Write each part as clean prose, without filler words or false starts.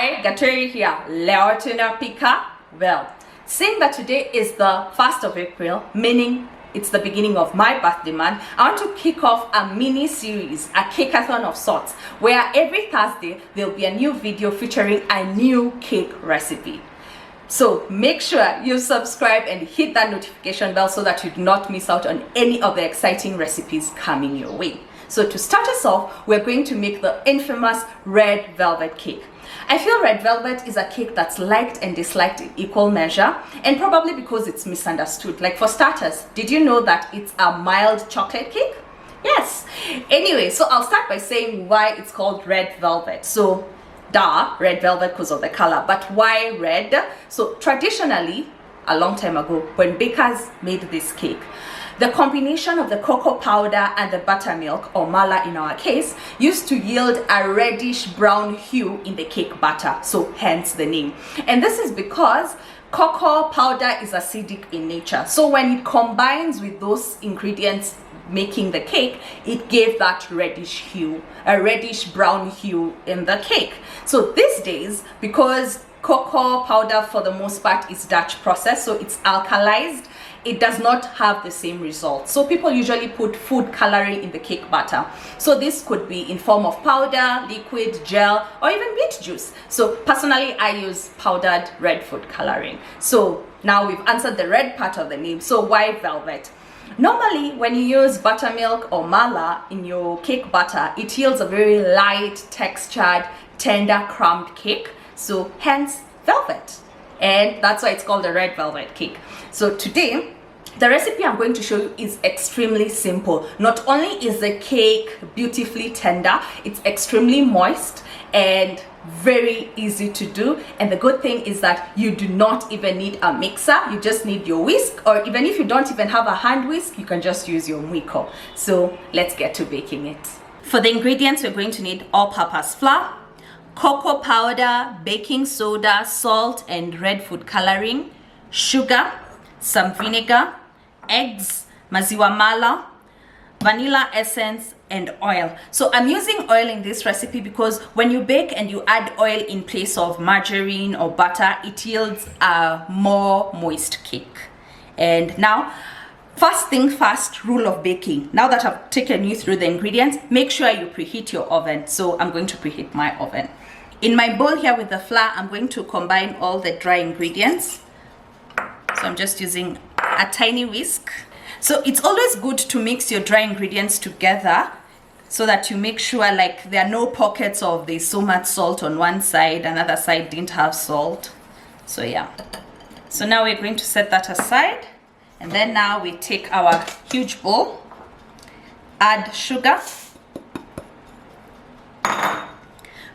Hi, Kwaheri here. Leo Tunapika. Well, seeing that today is the 1st of April, meaning it's the beginning of my birthday month, I want to kick off a mini series, a cakeathon of sorts, where every Thursday there'll be a new video featuring a new cake recipe. So make sure you subscribe and hit that notification bell so that you do not miss out on any of the exciting recipes coming your way. So to start us off, we're going to make the infamous red velvet cake. I feel red velvet is a cake that's liked and disliked in equal measure, and probably because it's misunderstood. Like, for starters, did you know that it's a mild chocolate cake? Yes. Anyway, so I'll start by saying why it's called red velvet. So red velvet because of the color, but why red? So traditionally, a long time ago, when bakers made this cake, the combination of the cocoa powder and the buttermilk, or mala in our case, used to yield a reddish brown hue in the cake batter, so hence the name. And this is because cocoa powder is acidic in nature, so when it combines with those ingredients making the cake, it gave that reddish hue, a reddish brown hue in the cake. So these days, because cocoa powder for the most part is Dutch processed, so it's alkalized, it does not have the same result. So people usually put food coloring in the cake batter. So this could be in form of powder, liquid, gel, or even beet juice. So personally, I use powdered red food coloring. So now we've answered the red part of the name. So why velvet? Normally, when you use buttermilk or mala in your cake batter, it yields a very light, textured, tender, crumbed cake. So hence velvet. And that's why it's called a red velvet cake. So today, the recipe I'm going to show you is extremely simple. Not only is the cake beautifully tender, it's extremely moist and very easy to do. And the good thing is that you do not even need a mixer. You just need your whisk, or even if you don't even have a hand whisk, you can just use your mwiko. So let's get to baking it. For the ingredients, we're going to need all-purpose flour, cocoa powder, baking soda, salt and red food coloring, sugar, some vinegar, eggs, maziwa mala, vanilla essence and oil. So I'm using oil in this recipe because when you bake and you add oil in place of margarine or butter, it yields a more moist cake. And now, first thing first, rule of baking. Now that I've taken you through the ingredients, make sure you preheat your oven. So I'm going to preheat my oven. In my bowl here with the flour, I'm going to combine all the dry ingredients. So I'm just using a tiny whisk. So it's always good to mix your dry ingredients together so that you make sure like there are no pockets of there's so much salt on one side, another side didn't have salt. So yeah. So now we're going to set that aside. And then now we take our huge bowl, add sugar.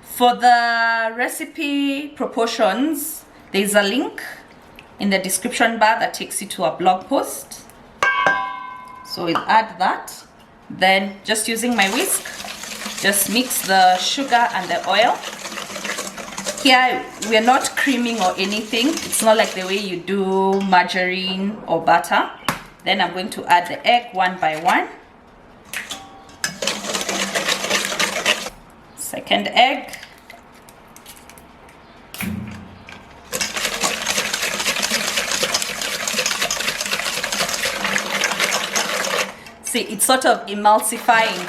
For the recipe proportions, there's a link in the description bar that takes you to a blog post. So we'll add that. Then just using my whisk, just mix the sugar and the oil. Here, we're not creaming or anything. It's not like the way you do margarine or butter. Then I'm going to add the egg one by one. Second egg. See, it's sort of emulsifying.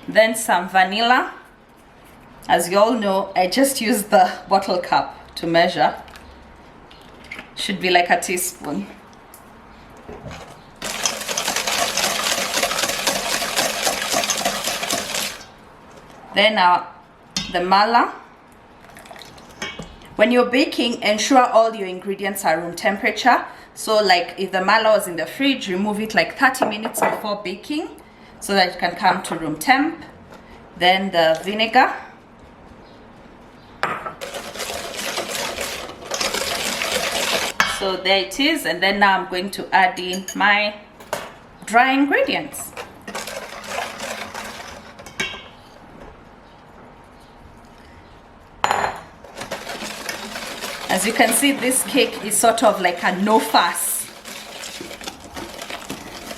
Then some vanilla. As you all know, I just use the bottle cup to measure. Should be like a teaspoon. Then the mala. When you're baking, ensure all your ingredients are room temperature. So like if the mala was in the fridge, remove it like 30 minutes before baking so that it can come to room temp. Then the vinegar. So there it is. And then now I'm going to add in my dry ingredients. As you can see, this cake is sort of like a no fuss.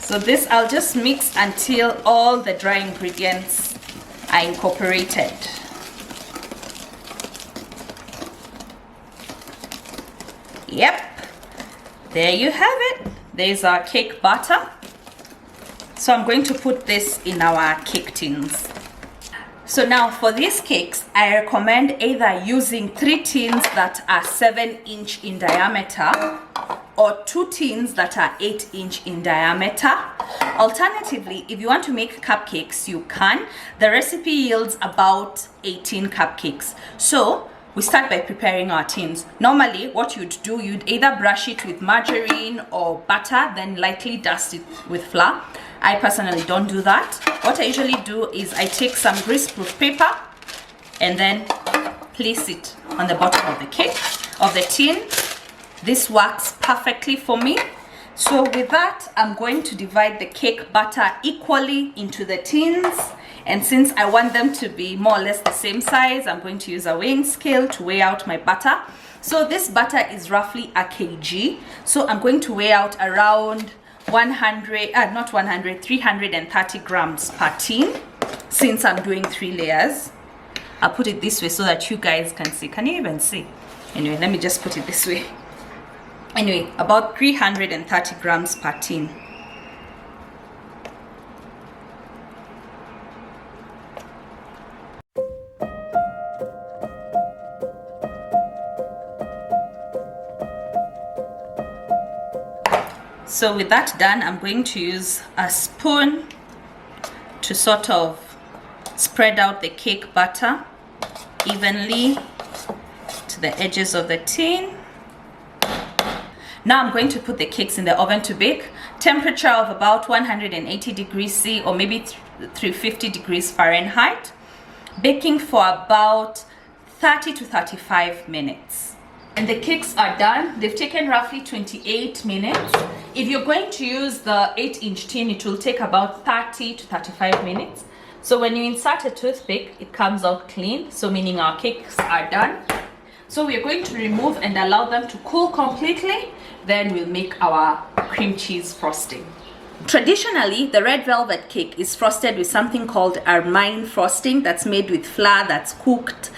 So this I'll just mix until all the dry ingredients are incorporated. Yep, there you have it. There's our cake batter. So I'm going to put this in our cake tins. So now for these cakes, I recommend either using 3 tins that are 7-inch in diameter or 2 tins that are 8-inch in diameter. Alternatively, if you want to make cupcakes, you can. The recipe yields about 18 cupcakes. So we start by preparing our tins. Normally, what you'd do, you'd either brush it with margarine or butter, then lightly dust it with flour. I personally don't do that. What I usually do is I take some greaseproof paper and then place it on the bottom of the cake, of the tin. This works perfectly for me. So with that, I'm going to divide the cake batter equally into the tins. And since I want them to be more or less the same size, I'm going to use a weighing scale to weigh out my butter. So this butter is roughly a kg. So I'm going to weigh out around 330 grams per tin, since I'm doing 3 layers. I'll put it this way so that you guys can see. Can you even see? Anyway, let me just put it this way. Anyway, about 330 grams per tin. So with that done, I'm going to use a spoon to sort of spread out the cake batter evenly to the edges of the tin. Now I'm going to put the cakes in the oven to bake. Temperature of about 180 degrees C or maybe 350 degrees Fahrenheit. Baking for about 30 to 35 minutes. And the cakes are done. They've taken roughly 28 minutes. If you're going to use the 8-inch tin, it will take about 30 to 35 minutes. So when you insert a toothpick, it comes out clean, so meaning our cakes are done. So we're going to remove and allow them to cool completely. Then we'll make our cream cheese frosting. Traditionally, the red velvet cake is frosted with something called ermine frosting that's made with flour that's cooked,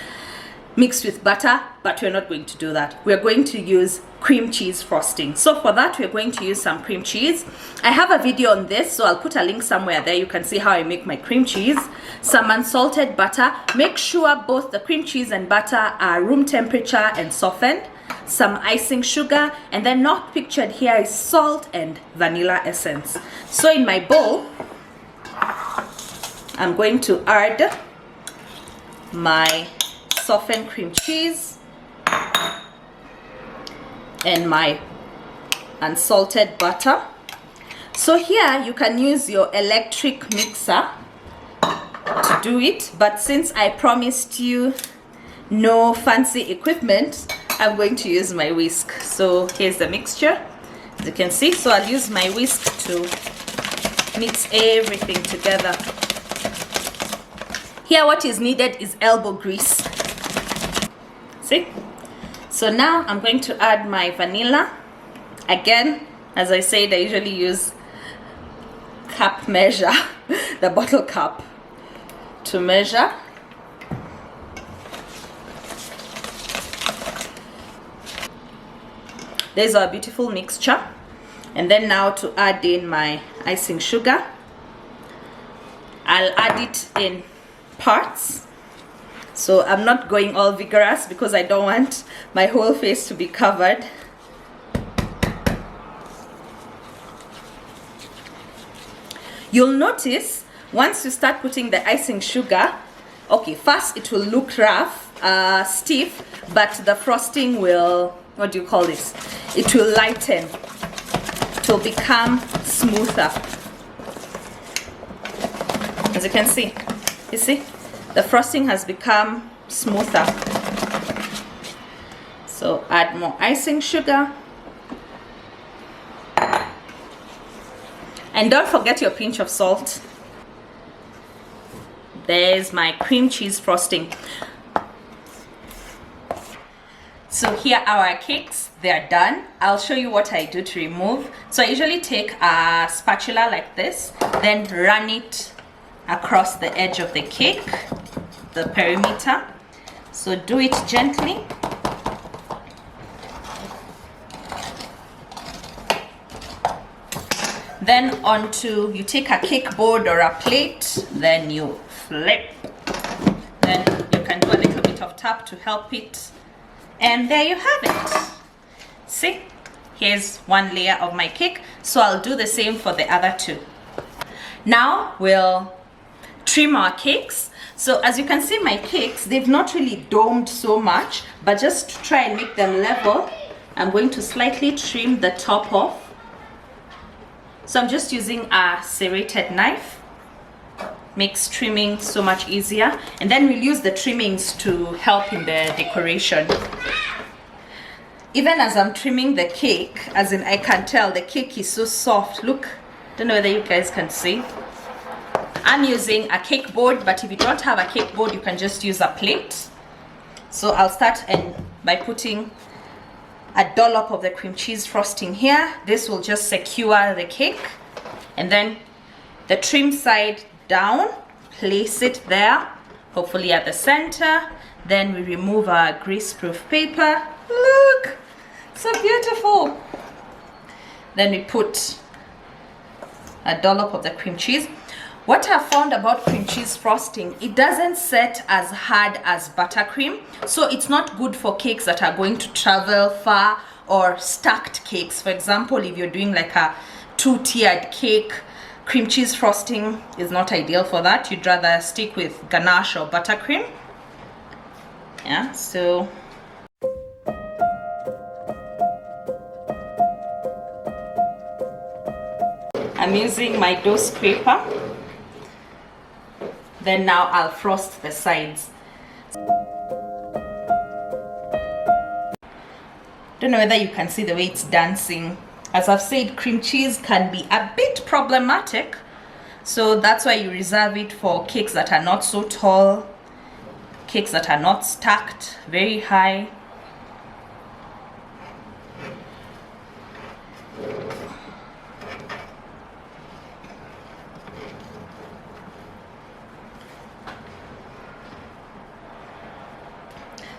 mixed with butter, but we're not going to do that. We're going to use cream cheese frosting. So for that, we're going to use some cream cheese. I have a video on this, so I'll put a link somewhere there. You can see how I make my cream cheese. Some unsalted butter. Make sure both the cream cheese and butter are room temperature and softened. Some icing sugar, and then not pictured here is salt and vanilla essence. So in my bowl, I'm going to add my softened cream cheese and my unsalted butter. So here you can use your electric mixer to do it, but since I promised you no fancy equipment, I'm going to use my whisk. So here's the mixture, as you can see. So I'll use my whisk to mix everything together. Here what is needed is elbow grease. See? So now I'm going to add my vanilla. Again, as I said, I usually use cup measure, the bottle cup to measure. There's our beautiful mixture. And then now to add in my icing sugar. I'll add it in parts. So I'm not going all vigorous because I don't want my whole face to be covered. You'll notice once you start putting the icing sugar, okay, first it will look rough, stiff, but the frosting will, what do you call this? It will lighten. It will become smoother. As you can see, you see? The frosting has become smoother. So add more icing sugar. And don't forget your pinch of salt. There's my cream cheese frosting. So here are our cakes. They're done. I'll show you what I do to remove. So I usually take a spatula like this, then run it across the edge of the cake, the perimeter. So do it gently. Then you take a cake board or a plate, then you flip. Then you can do a little bit of tap to help it. And there you have it. See, here's one layer of my cake. So I'll do the same for the other two. Now we'll trim our cakes. So as you can see, my cakes, they've not really domed so much, but just to try and make them level, I'm going to slightly trim the top off. So I'm just using a serrated knife. Makes trimming so much easier. And then we'll use the trimmings to help in the decoration. Even as I'm trimming the cake, as in I can tell the cake is so soft. Look, don't know whether you guys can see. I'm using a cake board, but if you don't have a cake board, you can just use a plate. So I'll start by putting a dollop of the cream cheese frosting here. This will just secure the cake. And then the trim side down, place it there, hopefully at the center. Then we remove our greaseproof paper. Look, so beautiful. Then we put a dollop of the cream cheese. What I've found about cream cheese frosting, it doesn't set as hard as buttercream, so it's not good for cakes that are going to travel far, or stacked cakes. For example, if you're doing like a 2-tiered cake, cream cheese frosting is not ideal for that. You'd rather stick with ganache or buttercream. Yeah, so I'm using my dough scraper. Then now I'll frost the sides. Don't know whether you can see the way it's dancing. As I've said, cream cheese can be a bit problematic, so that's why you reserve it for cakes that are not so tall, cakes that are not stacked very high.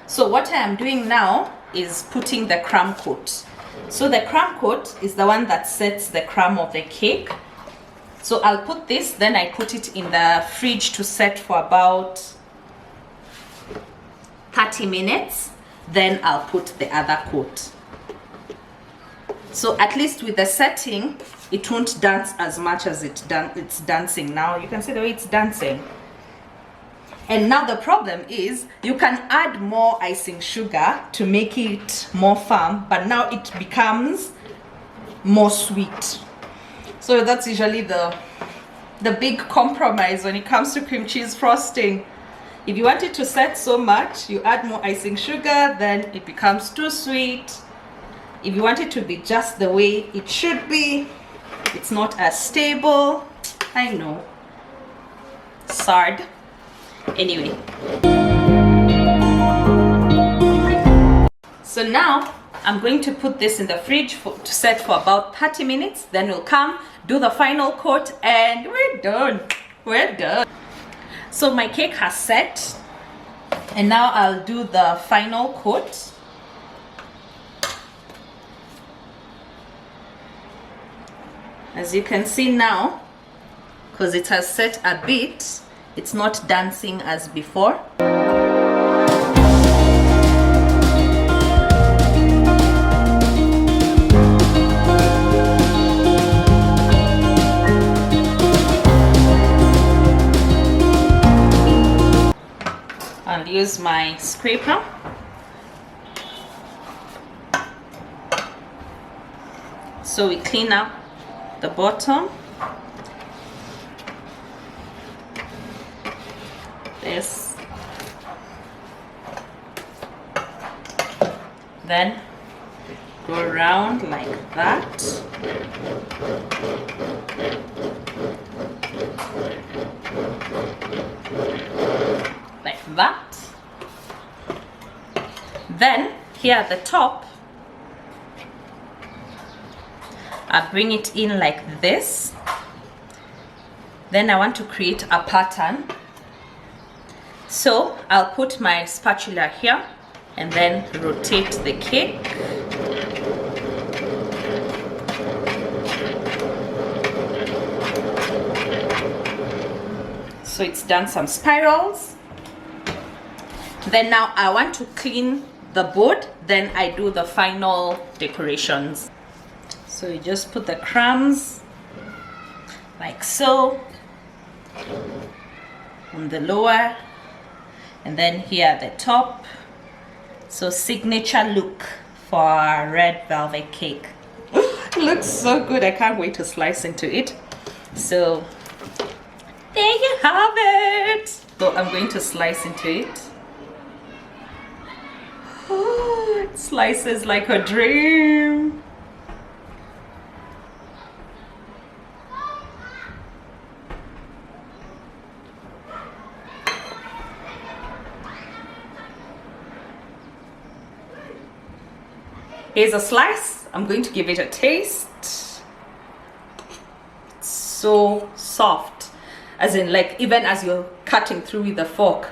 So what I am doing now is putting the crumb coat. So the crumb coat is the one that sets the crumb of the cake. So I'll put this, then I put it in the fridge to set for about 30 minutes. Then I'll put the other coat. So at least with the setting, it won't dance as much as it's dancing now. You can see the way it's dancing. And now the problem is you can add more icing sugar to make it more firm, but now it becomes more sweet. So that's usually the big compromise when it comes to cream cheese frosting. If you want it to set so much, you add more icing sugar, then it becomes too sweet. If you want it to be just the way it should be, it's not as stable. I know. Sard. Anyway, so now I'm going to put this in the fridge to set for about 30 minutes. Then we'll come do the final coat and we're done. We're done. So my cake has set, and now I'll do the final coat. As you can see now, because it has set a bit, it's not dancing as before. I'll use my scraper. So we clean up the bottom. This, then go around like that. Like that. Then here at the top, I bring it in like this. Then I want to create a pattern. So I'll put my spatula here and then rotate the cake. So it's done some spirals. Then now I want to clean the board, then I do the final decorations. So you just put the crumbs like so on the lower, and then here at the top. So signature look for our red velvet cake. Looks so good, I can't wait to slice into it. So there you have it. So I'm going to slice into it. Oh, it slices like a dream. Here's a slice. I'm going to give it a taste. It's so soft, as in like even as you're cutting through with the fork.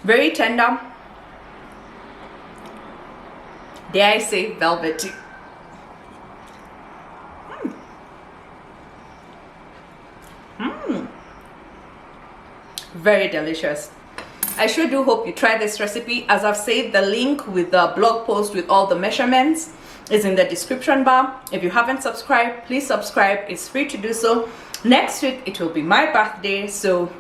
Very tender. Dare I say velvety. Very delicious. I sure do hope you try this recipe. As I've saved the link with the blog post with all the measurements is in the description bar. If you haven't subscribed, please subscribe. It's free to do so. Next week it will be my birthday, so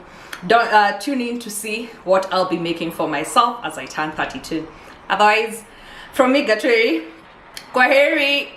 don't tune in to see what I'll be making for myself as I turn 32. Otherwise, from me, Kwaheri.